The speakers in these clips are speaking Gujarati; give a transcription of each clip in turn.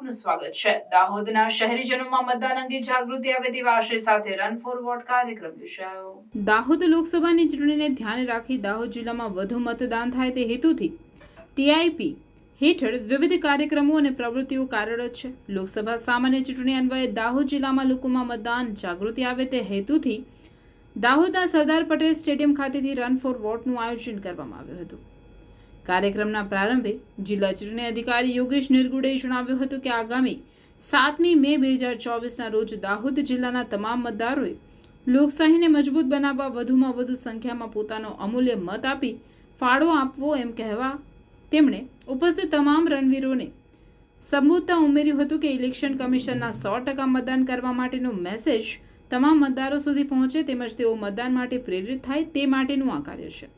આપનું સ્વાગત છે। દાહોદના શહેરીજનોમાં મતદાન અંગે જાગૃતિ આવે તેવા આશય સાથે રન ફોર વોટ કાર્યક્રમ યોજાયો। દાહોદ લોકસભાની ચૂંટણીને ધ્યાને રાખી દાહોદ જિલ્લામાં વધુ મતદાન થાય તે હેતુથી ટીઆઈપી હેઠળ વિવિધ કાર્યક્રમો અને પ્રવૃત્તિઓ કાર્યરત છે। લોકસભા સામાન્ય ચૂંટણી અન્વયે દાહોદ જિલ્લામાં લોકોમાં મતદાન જાગૃતિ આવે તે હેતુથી દાહોદના સરદાર પટેલ સ્ટેડિયમ ખાતેથી રન ફોર વોટનું આયોજન કરવામાં આવ્યું હતું। કાર્યક્રમના પ્રારંભે જિલ્લા ચૂંટણી અધિકારી યોગેશ નિરગુડેએ જણાવ્યું હતું કે આગામી 7મી મે 2024ના રોજ દાહોદ જિલ્લાના તમામ મતદારોએ લોકશાહીને મજબૂત બનાવવા વધુમાં વધુ સંખ્યામાં પોતાનો અમૂલ્ય મત આપી ફાળો આપવો એમ કહેવા તેમણે ઉપસ્થિત તમામ રણવીરોને સંબોધતા ઉમેર્યું હતું કે ઇલેક્શન કમિશનના 100% મતદાન કરવા માટેનો મેસેજ તમામ મતદારો સુધી પહોંચે તેમજ તેઓ મતદાન માટે પ્રેરિત થાય તે માટેનું આ કાર્ય છે।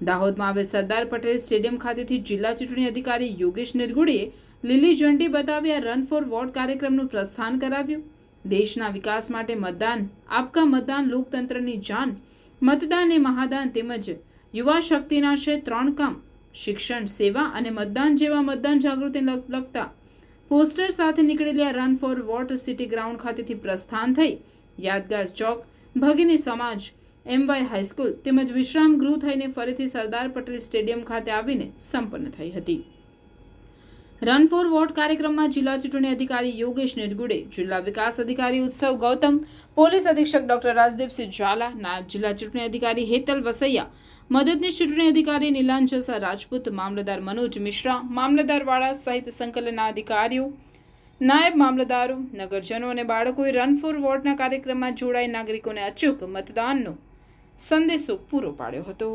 દાહોદમાં આવેલ સરદાર પટેલ સ્ટેડિયમ ખાતેથી જિલ્લા ચૂંટણી અધિકારી યોગેશ નિરગુડેએ લીલી ઝંડી બતાવી રન ફોર વોટ કાર્યક્રમનું પ્રસ્થાન કરાવ્યું। દેશના વિકાસ માટે મતદાન આપકા મતદાન લોકતંત્રની જાન, મતદાન એ મહાદાન તેમજ યુવા શક્તિના છે 3 કામ, શિક્ષણ, સેવા અને મતદાન જેવા મતદાન જાગૃતિને લગતા પોસ્ટર સાથે નીકળેલી run for vote city ground ખાતેથી પ્રસ્થાન થઈ યાદગાર ચોક, ભગીની સમાજ, એમવાય હાઈસ્કૂલ તેમજ વિશ્રામ ગૃહ થઈને ફરીથી સરદાર પટેલ સ્ટેડિયમ ખાતે આવીને સંપન્ન થઈ હતી। રન ફોર વોટ કાર્યક્રમમાં જિલ્લા ચૂંટણી અધિકારી યોગેશ નિરગુડે, જિલ્લા વિકાસ અધિકારી ઉત્સવ ગૌતમ, પોલીસ અધિક્ષક ડોક્ટર રાજદીપસિંહ ઝાલા, નાયબ જિલ્લા ચૂંટણી અધિકારી હેતલ વસૈયા, મદદનીશ ચૂંટણી અધિકારી નીલાંજસા રાજપૂત, મામલતદાર મનોજ મિશ્રા, મામલતદાર વાળા સહિત સંકલનના અધિકારીઓ, નાયબ મામલતદારો, નગરજનો અને બાળકોએ રન ફોર વોટના કાર્યક્રમમાં જોડાઈ નાગરિકોને અચૂક મતદાનનો સંદેશો પૂરો પાડ્યો હતો।